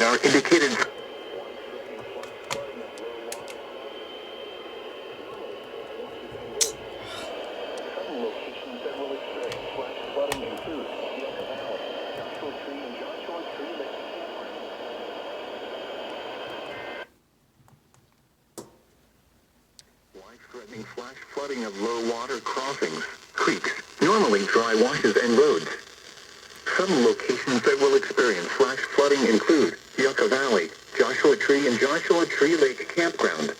are indicated. Life-threatening flash flooding of low water crossings, creeks, normally dry washes and roads. Some locations that will experience flash flooding include Yucca Valley, Joshua Tree and Joshua Tree Lake Campground,